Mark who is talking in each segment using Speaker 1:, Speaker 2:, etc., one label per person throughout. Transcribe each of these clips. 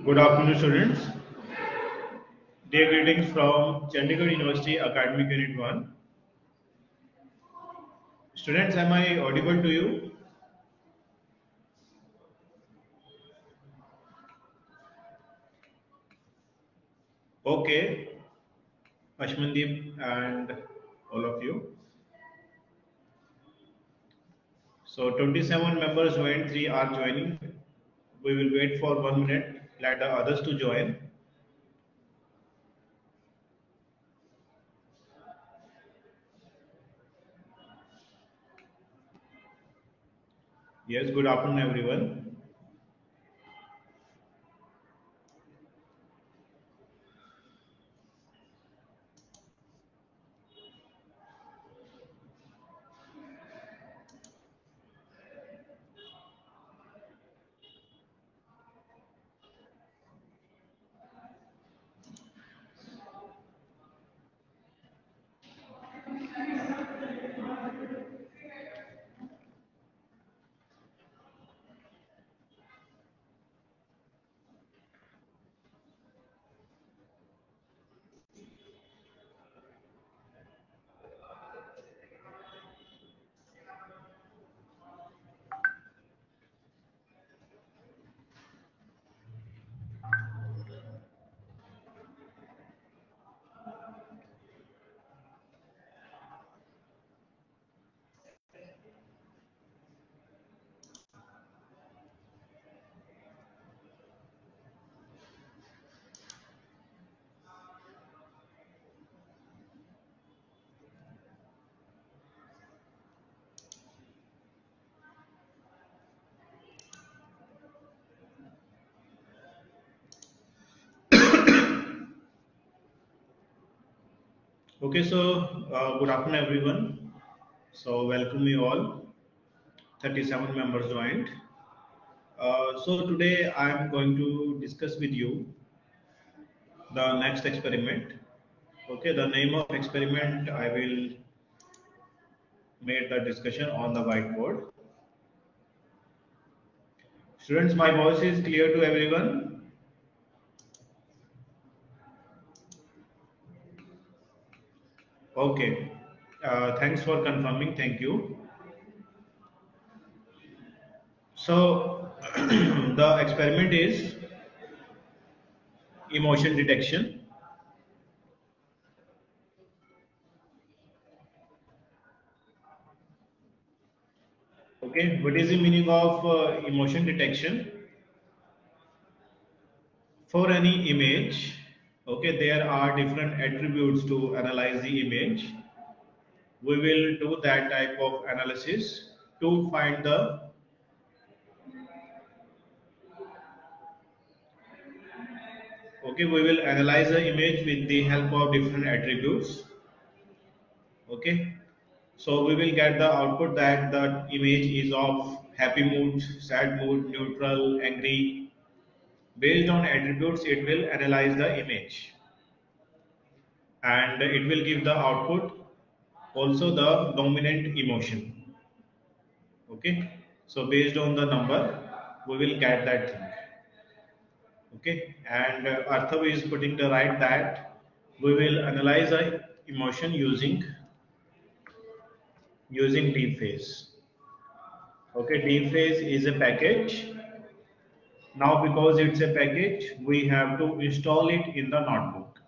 Speaker 1: Good afternoon, students. Dear greetings from Chandigarh University Academic Unit 1. Students, am I audible to you? Okay, Ashmandeep and all of you. So 27 members joined, 3 are joining. We will wait for 1 minute, let the others to join. Yes, good afternoon everyone. Okay, so good afternoon everyone. So welcome you all. 37 members joined. So today I am going to discuss with you the next experiment. Okay, the name of experiment I will make the discussion on the whiteboard. Students, my voice is clear to everyone. Okay, thanks for confirming. Thank you. So the experiment is emotion detection. Okay, what is the meaning of emotion detection? For any image, okay, there are different attributes to analyze the image. We will do that type of analysis to find the okay, we will analyze the image with the help of different attributes. Okay, so we will get the output that the image is of happy mood, sad mood, neutral, angry. Based on attributes, it will analyze the image and it will give the output also the dominant emotion. Okay, so based on the number we will get that thing. Okay, and Arthav is putting the right that we will analyze the emotion using deep phase. Okay, deep phase is a package. Now because it's a package, we have to install it in the notebook.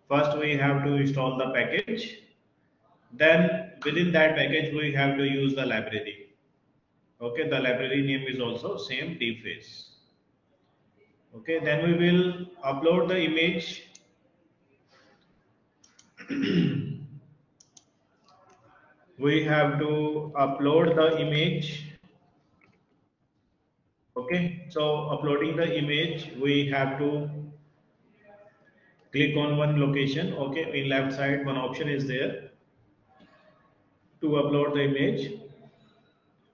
Speaker 1: First we have to install the package, then within that package we have to use the library. Okay, the library name is also same, deep phase. Okay, then we will upload the image. We have to upload the image. Okay, so uploading the image, we have to click on one location. Okay, in left side one option is there to upload the image.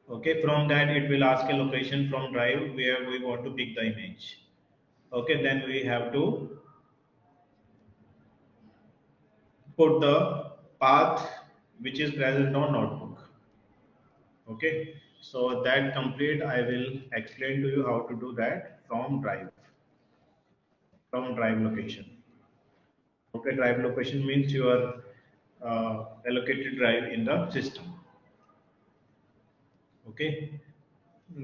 Speaker 1: Okay, from that it will ask a location from drive where we want to pick the image. Okay, then we have to put the path which is present on notebook. Okay, so that complete I will explain to you how to do that from drive. from drive location. Okay, drive location means your allocated drive in the system. Okay,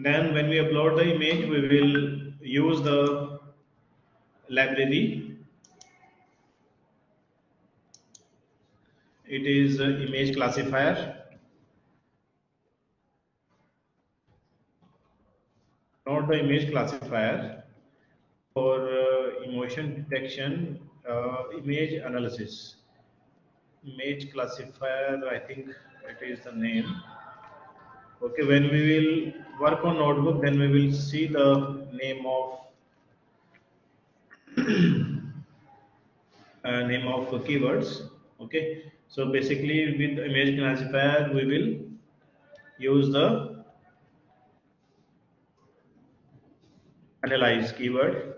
Speaker 1: then when we upload the image, we will use the library. It is image classifier, not the image classifier, for emotion detection, image analysis. Image classifier, I think it is the name. Okay, when we will work on notebook, then we will see the name of keywords. Okay, so basically with image classifier we will use the analyze keyword.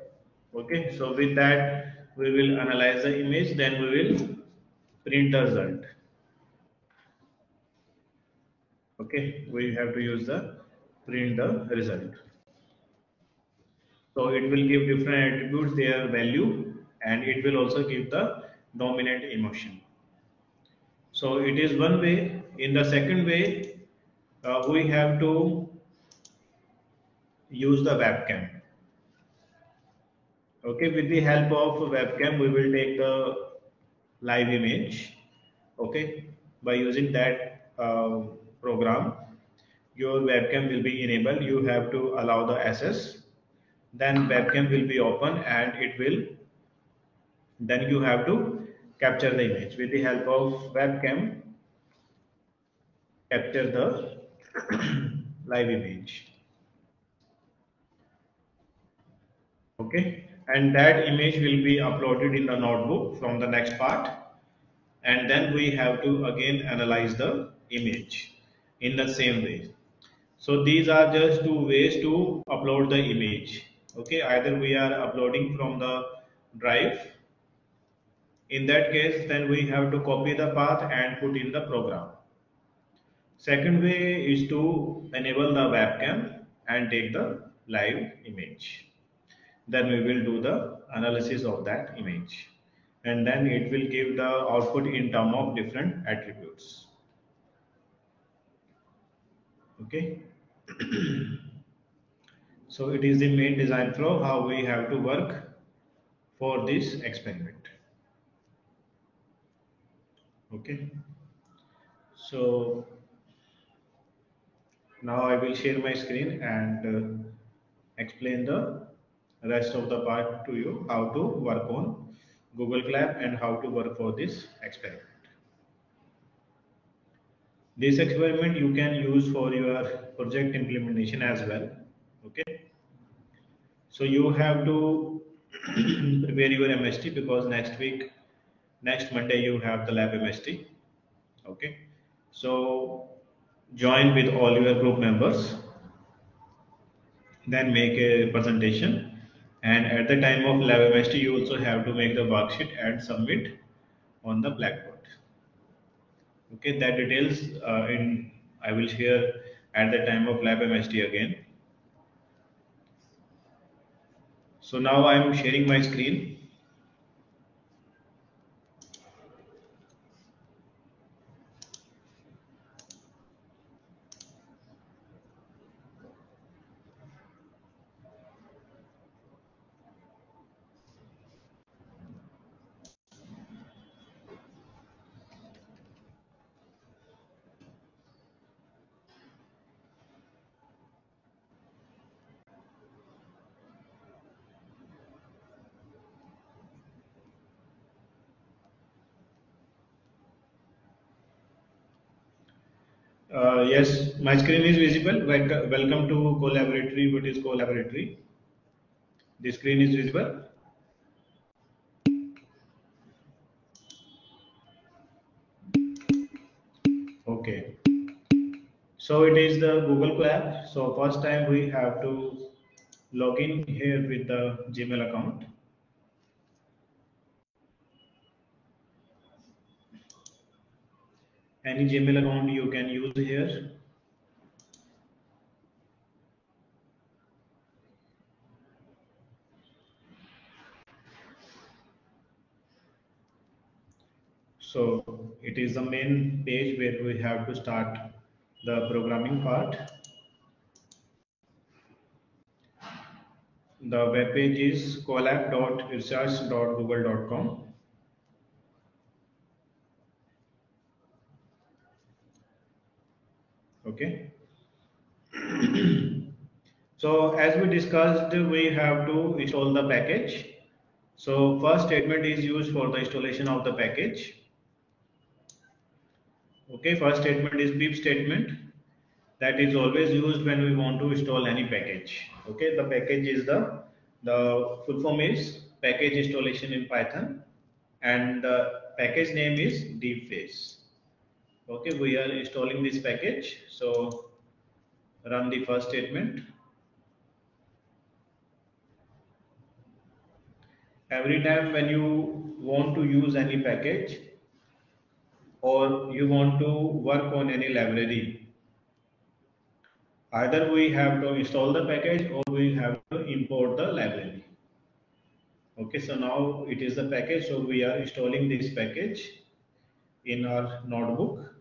Speaker 1: Okay, so with that we will analyze the image, then we will print the result. Okay, we have to use the print the result. So it will give different attributes their value, and it will also give the dominant emotion. So it is one way. In the second way, we have to use the webcam. Okay, with the help of webcam, we will take the live image. Okay, by using that program, your webcam will be enabled. You have to allow the access. Then webcam will be open, and it will. Then you have to capture the image with the help of webcam. Capture the live image. Okay, and that image will be uploaded in the notebook from the next part, and then we have to again analyze the image in the same way. So these are just two ways to upload the image. Okay, either we are uploading from the drive. In that case, then we have to copy the path and put in the program. Second way is to enable the webcam and take the live image. Then we will do the analysis of that image, and then it will give the output in terms of different attributes. Okay. So it is the main design flow how we have to work for this experiment. Okay, so now I will share my screen and explain the rest of the part to you, how to work on Google Colab and how to work for this experiment. This experiment you can use for your project implementation as well. Okay, so you have to prepare your MST, because next Monday you have the lab MST. Okay, so join with all your group members, then make a presentation, and at the time of lab MST you also have to make the worksheet and submit on the Blackboard. Okay, that details in I will share at the time of lab MST again. So now I am sharing my screen. Yes, my screen is visible. Welcome to Collaboratory. What is Collaboratory? The screen is visible. Okay. So it is the Google Colab. So first time we have to log in here with the Gmail account. Any Gmail account you can use here. So it is the main page where we have to start the programming part. The web page is colab.research.google.com. Okay. So as we discussed, we have to install the package. So first statement is used for the installation of the package. Okay, first statement is pip statement. That is always used when we want to install any package. Okay, the package is the full form is package installation in Python, and the package name is deepface. Okay, we are installing this package, so run the first statement. Every time when you want to use any package or you want to work on any library, either we have to install the package or we have to import the library. Okay, so now it is the package, so we are installing this package in our notebook.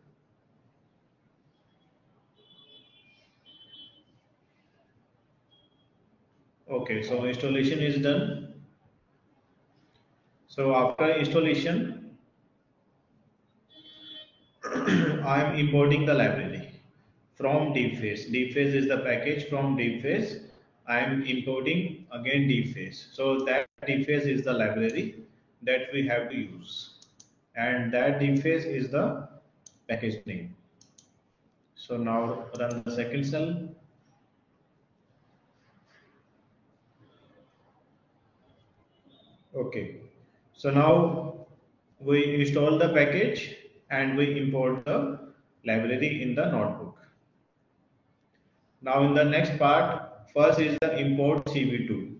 Speaker 1: Okay, so installation is done. So after installation, I am importing the library from deepface. Deepface is the package from deepface. I am importing again deepface. So that deepface is the library that we have to use, and that deepface is the package name. So now run the second cell. Okay, so now we install the package and we import the library in the notebook. Now in the next part, first is the import CV2.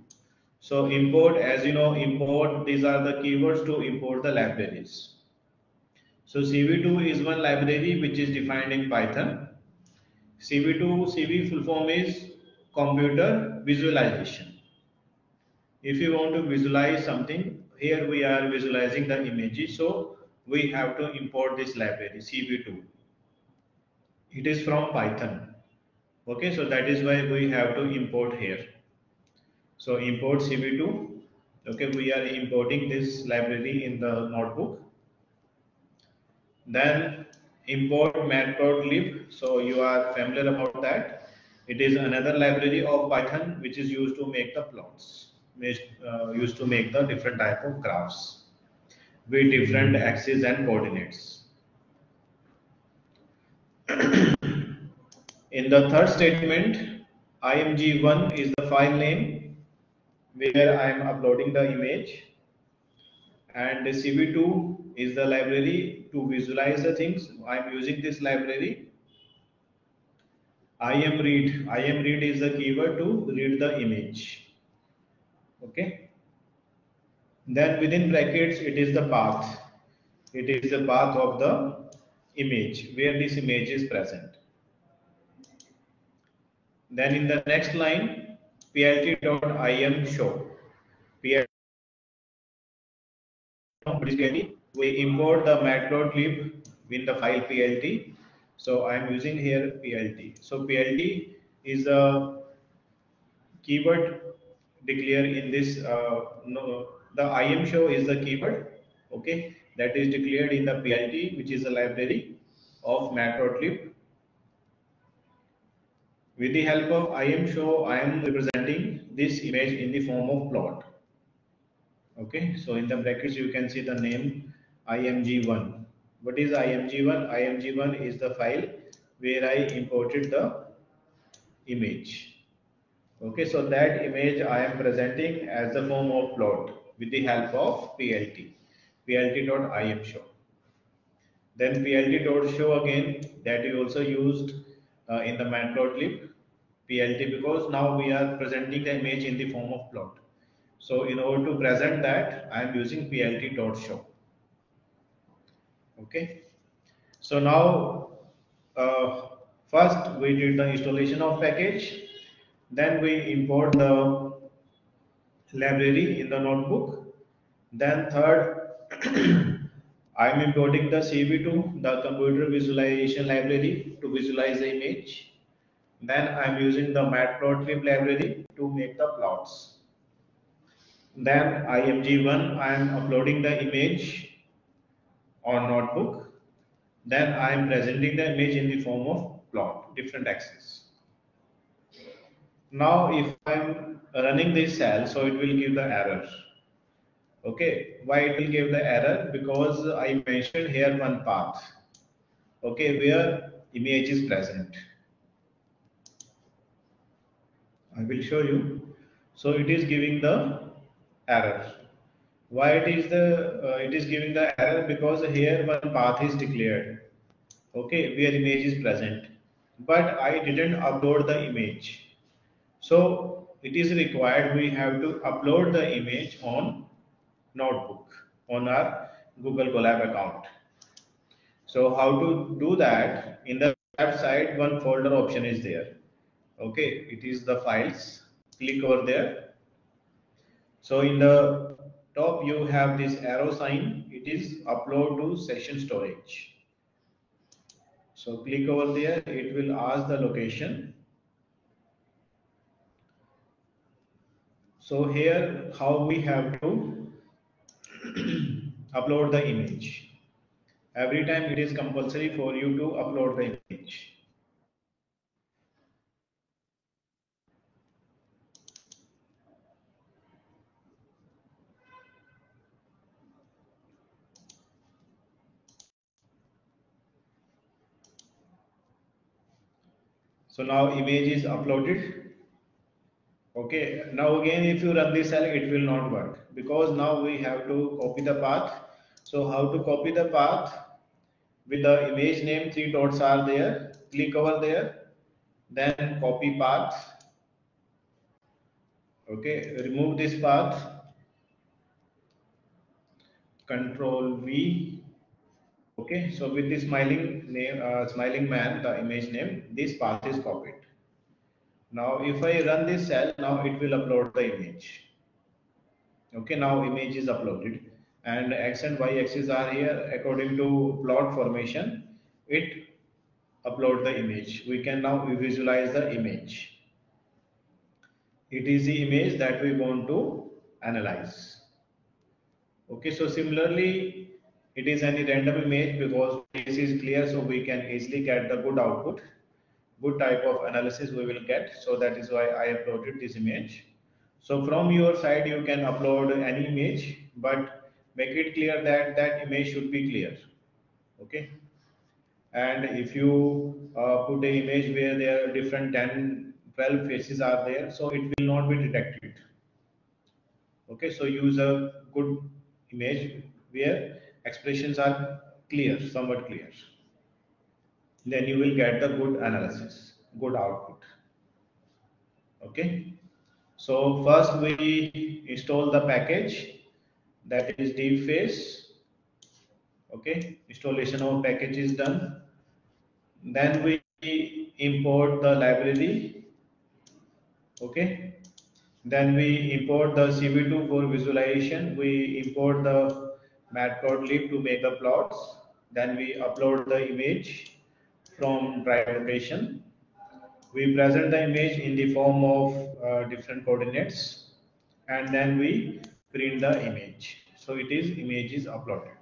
Speaker 1: So import, as you know, import, these are the keywords to import the libraries. So CV2 is one library which is defined in Python. CV2, CV full form is computer visualization. If you want to visualize something, here we are visualizing the images, so we have to import this library CV2. It is from Python. Okay, so that is why we have to import here. So import CV2. Okay, we are importing this library in the notebook. Then import matplotlib. So you are familiar about that. It is another library of Python which is used to make the plots, used to make the different type of graphs with different axes and coordinates. In the third statement, img1 is the file name where I am uploading the image, and CV2 is the library to visualize the things. I am using this library. ImRead is the keyword to read the image. Okay. Then within brackets, it is the path. It is the path of the image where this image is present. Then in the next line, plt.imshow. We import the matplotlib in the file plt. So I am using here plt. So plt is a keyword declare in this. No, the imshow is the keyword. Okay, that is declared in the plt, which is a library of matplotlib. With the help of imshow, I am representing this image in the form of plot. Okay, so in the brackets you can see the name img1. What is img1? Img1 is the file where I imported the image. Okay, so that image I am presenting as the form of plot with the help of plt, plt.imshow. Then plt.show again, that is also used in the matplotlib plt, because now we are presenting the image in the form of plot. So in order to present that, I am using plt.show. Okay. So now first we did the installation of package, then we import the library in the notebook. Then third, I'm importing the CV2, the computer visualization library, to visualize the image. Then I'm using the matplotlib library to make the plots. Then img1, I'm uploading the image on notebook. Then I'm presenting the image in the form of plot, different axes. Now if I'm running this cell, so it will give the error. Okay, why it will give the error? Because I mentioned here one path, okay, where image is present. I will show you. So it is giving the error. Why it is giving the error? Because here one path is declared, okay, where image is present, but I didn't upload the image. So it is required we have to upload the image on notebook on our Google Colab account. So how to do that? In the website, one folder option is there. Okay, it is the files. Click over there. So in the top you have this arrow sign. It is upload to session storage. So click over there. It will ask the location. So here how we have to upload the image. Every time it is compulsory for you to upload the image. So now image is uploaded. Okay, now again if you run this cell, it will not work because now we have to copy the path. So how to copy the path? With the image name, three dots are there. Click over there, then copy path. Okay, remove this path. Control V. Okay, so with this smiling name, smiling man, the image name, this path is copied. Now if I run this cell, now it will upload the image. Okay, now image is uploaded and x and y axis are here according to plot formation. It upload the image. We can now visualize the image. It is the image that we want to analyze. Okay, so similarly, it is any random image because this is clear, so we can easily get the good output, good type of analysis we will get. So that is why I uploaded this image. So from your side, you can upload any image, but make it clear that that image should be clear. Okay. And if you put a image where there are different 10, 12 faces are there, so it will not be detected. Okay, so use a good image where expressions are clear, somewhat clear. Then you will get the good analysis, good output. Okay, so first we install the package, that is DeepFace. Okay, installation of package is done. Then we import the library. Okay, then we import the CV2 for visualization. We import the matplotlib to make the plots. Then we upload the image from drive location. We present the image in the form of different coordinates, and then we print the image. So it is image is uploaded.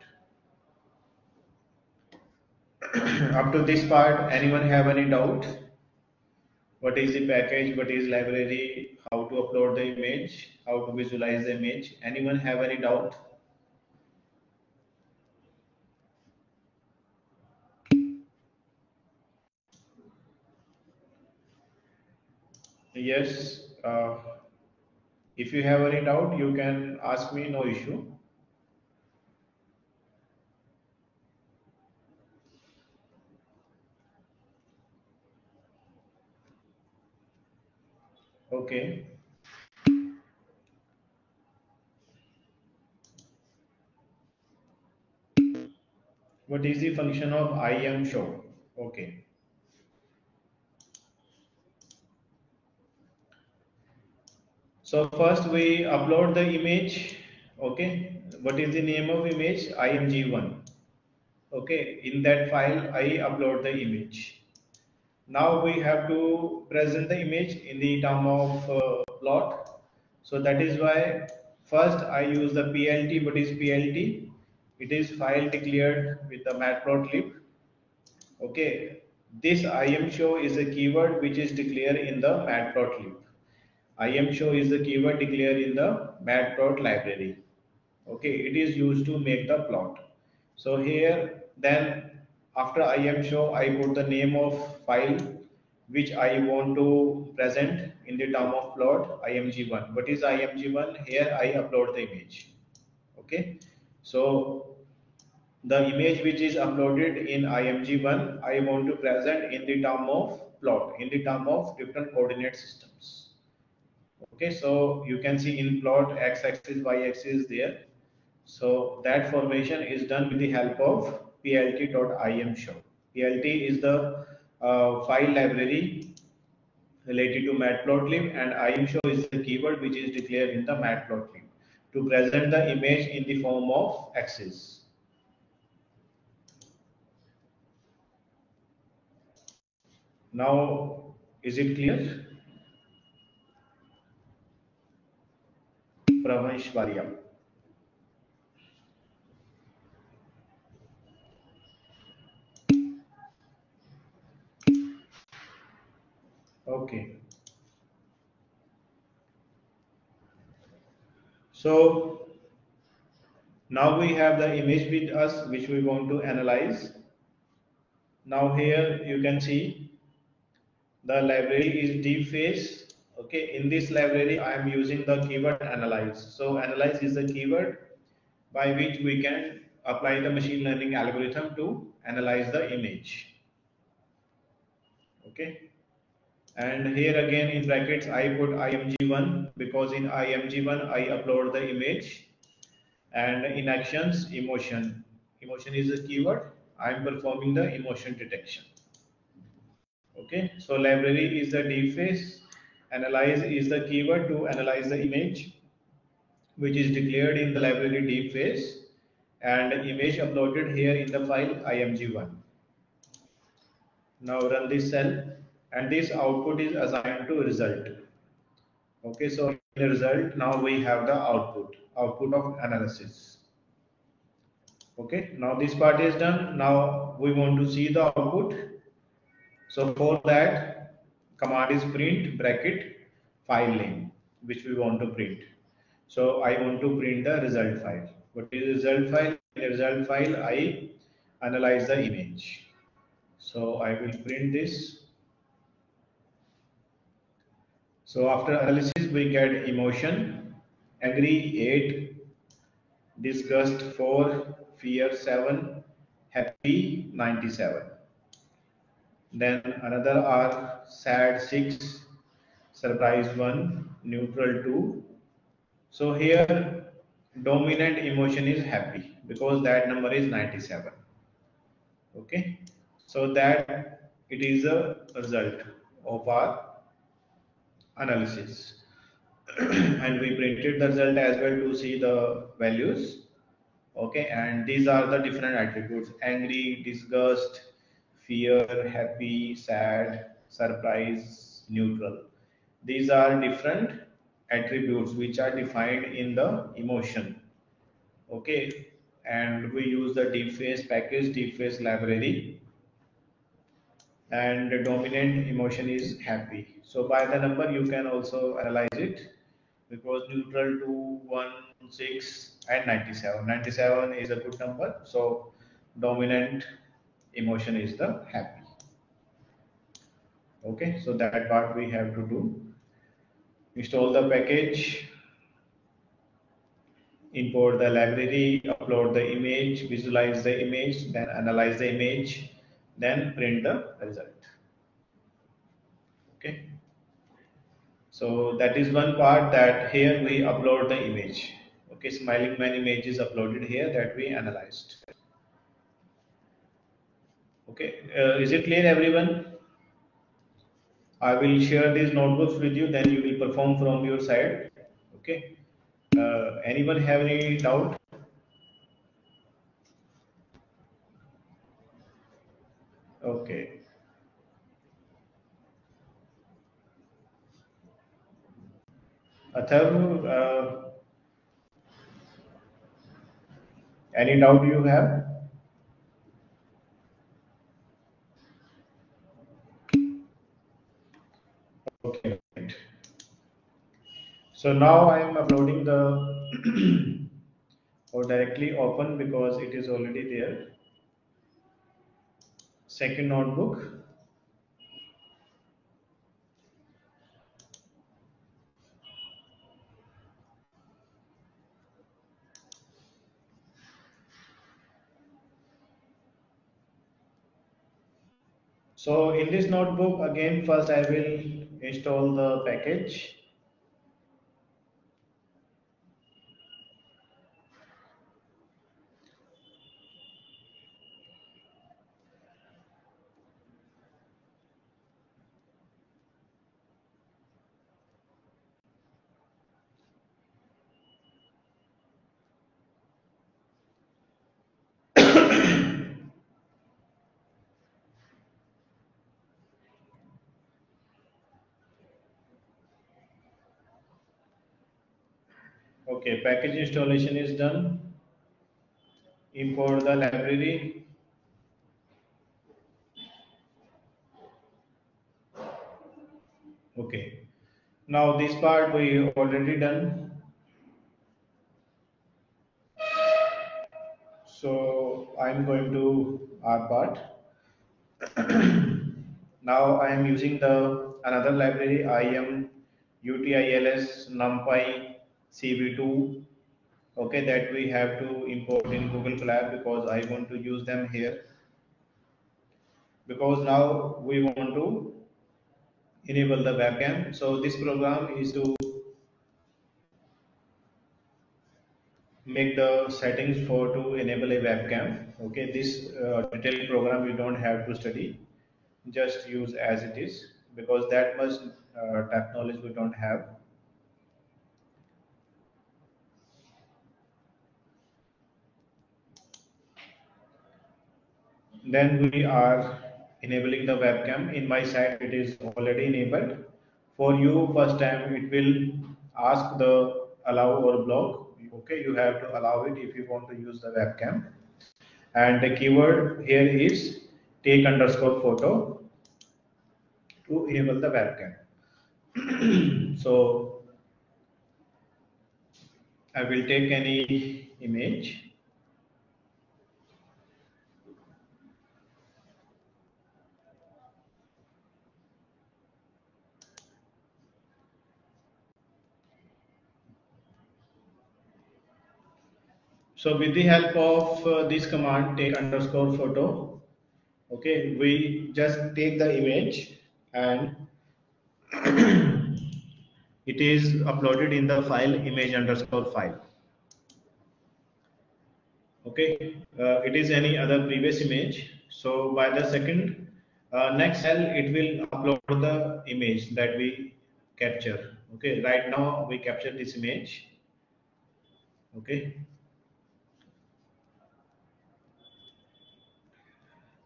Speaker 1: Up to this part, anyone have any doubt? What is the package? What is library? How to upload the image? How to visualize the image? Anyone have any doubt? Yes. If you have any doubt, you can ask me. No issue. Okay. What is the function of IMShow? Okay. So first we upload the image. Okay. What is the name of image? IMG1. Okay, in that file I upload the image. Now we have to present the image in the term of plot. So that is why first I use the PLT. What is PLT? It is file declared with the matplotlib. Okay, this IMShow is a keyword which is declared in the matplotlib. IMShow is the keyword declared in the matplot library. Okay, it is used to make the plot. So here then after IMShow I put the name of file which I want to present in the term of plot img1. What is img1? Here I upload the image. Okay, so the image which is uploaded in img1 I want to present in the term of plot, in the term of different coordinate systems. Okay, so you can see in plot x-axis, y-axis there. So that formation is done with the help of plt.imshow. PLT is the file library related to matplotlib, and imshow is the keyword which is declared in the matplotlib to present the image in the form of axis. Now, is it clear? Pravashwarya. Okay. So now we have the image with us which we want to analyze. Now here you can see the library is DeepFace. Okay, in this library I am using the keyword analyze. So analyze is the keyword by which we can apply the machine learning algorithm to analyze the image. Okay, and here again in brackets I put img1 because in img1 I upload the image, and in actions emotion. Emotion is a keyword. I am performing the emotion detection. Okay, so library is the DeepFace. Analyze is the keyword to analyze the image which is declared in the library DeepFace, and image uploaded here in the file img1. Now run this cell, and this output is assigned to result. Okay, so in the result now we have the output of analysis. Okay, now this part is done. Now we want to see the output. So for that, command is print bracket file name which we want to print. So I want to print the result file. What is the result file? In the result file I analyze the image. So I will print this. So after analysis we get emotion, angry 8, disgust 4, fear 7, happy 97. Then another are sad 6, surprise 1, neutral 2. So here dominant emotion is happy because that number is 97. Okay, so that it is a result of our analysis. And we printed the result as well to see the values. Okay, and these are the different attributes: angry, disgust, fear, happy, sad, surprise, neutral. These are different attributes which are defined in the emotion. Okay, and we use the DeepFace package, DeepFace library, and the dominant emotion is happy. So by the number you can also analyze it, because neutral 2, 1, 6 and 97. 97 is a good number, so dominant emotion is the happy. Okay, so that part we have to do. Install the package, import the library, upload the image, visualize the image, then analyze the image, then print the result. Okay, so that is one part, that here we upload the image. Okay, smiling man image is uploaded here that we analyzed. Okay, is it clear everyone? I will share these notebooks with you, then you will perform from your side. Okay, anyone have any doubt? Okay. Atharv, any doubt you have? Okay. So now I am uploading the or directly open because it is already there. Second notebook. So in this notebook, again, first I will install the package. Okay, package installation is done. Import the library. Okay. Now this part we already done. So I'm going to our part. Now I am using the another library. I am UTILS NumPy CV2. Okay, that we have to import in Google Colab because I want to use them here. Because now we want to enable the webcam. So this program is to make the settings for to enable a webcam. Okay, this detailed program you don't have to study, just use as it is because that much tech knowledge we don't have. Then we are enabling the webcam. In my side it is already enabled. For you first time it will ask the allow or block. Okay, you have to allow it if you want to use the webcam. And the keyword here is take underscore photo to enable the webcam. So I will take any image. So with the help of this command take underscore photo, okay, we just take the image and it is uploaded in the file image underscore file. Okay, it is any other previous image. So by the second next cell, it will upload the image that we capture. Okay, right now we capture this image. Okay,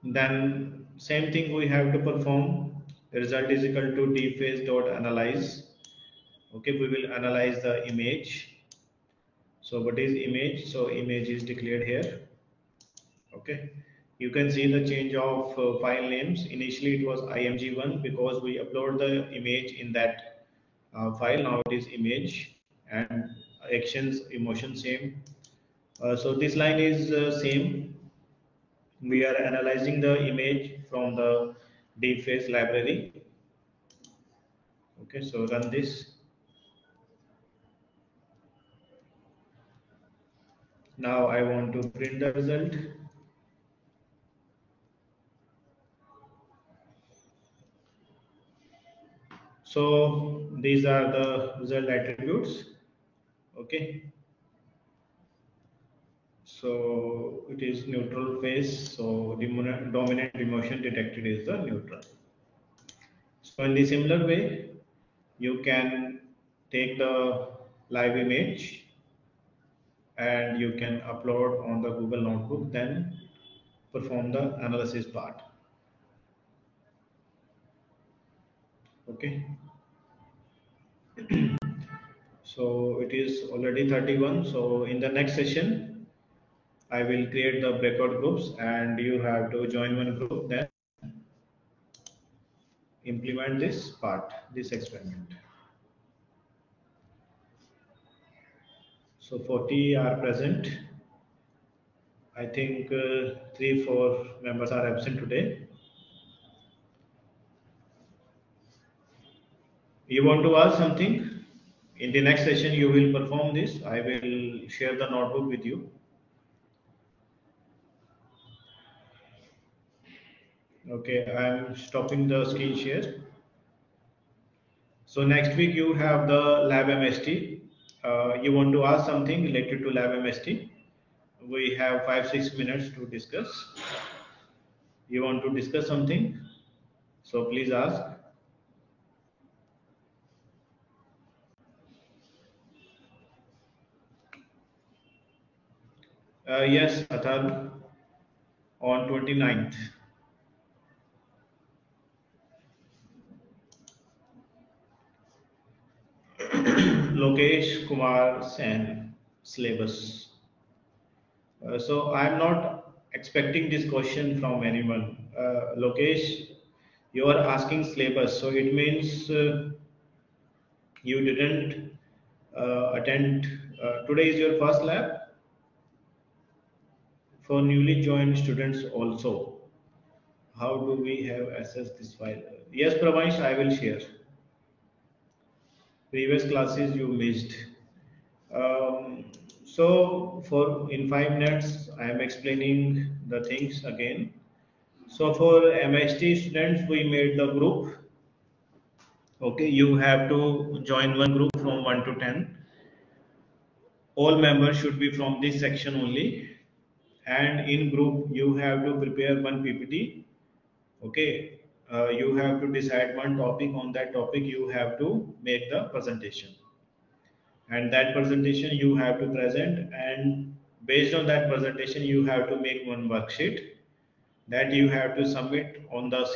Speaker 1: then same thing we have to perform. The result is equal to dface dot analyze. Okay, we will analyze the image. So what is image? So image is declared here. Okay, you can see the change of file names. Initially it was img1 because we upload the image in that file. Now it is image, and actions emotion same. So this line is same. We are analyzing the image from the deepface library. Okay, so run this. Now I want to print the result. So these are the result attributes. Okay, so it is neutral phase. So dominant emotion detected is the neutral. So in the similar way, you can take the live image and you can upload on the Google Notebook, then perform the analysis part. Okay. So it is already 31. So in the next session, I will create the breakout groups and you have to join one group, then implement this part, this experiment. So 40 are present. I think 3-4 members are absent today. You want to ask something? In the next session, you will perform this. I will share the notebook with you. Okay, I am stopping the screen share. So next week you have the lab MST. You want to ask something related to lab MST. We have 5-6 minutes to discuss. You want to discuss something? So please ask. Yes, Athar, on 29th. Lokesh Kumar Sen, syllabus. So I'm not expecting this question from anyone. Lokesh, you are asking syllabus, so it means you didn't attend. Today is your first lab for newly joined students also. How do we have access this file? Yes, Pravash, I will share. Previous classes you missed. So for in 5 minutes, I am explaining the things again. So for MST students, we made the group. Okay, you have to join one group from 1 to 10. All members should be from this section only. And in group, you have to prepare one PPT. Okay, you have to decide one topic. On that topic, you have to make the presentation. And that presentation you have to present. And based on that presentation, you have to make one worksheet that you have to submit on the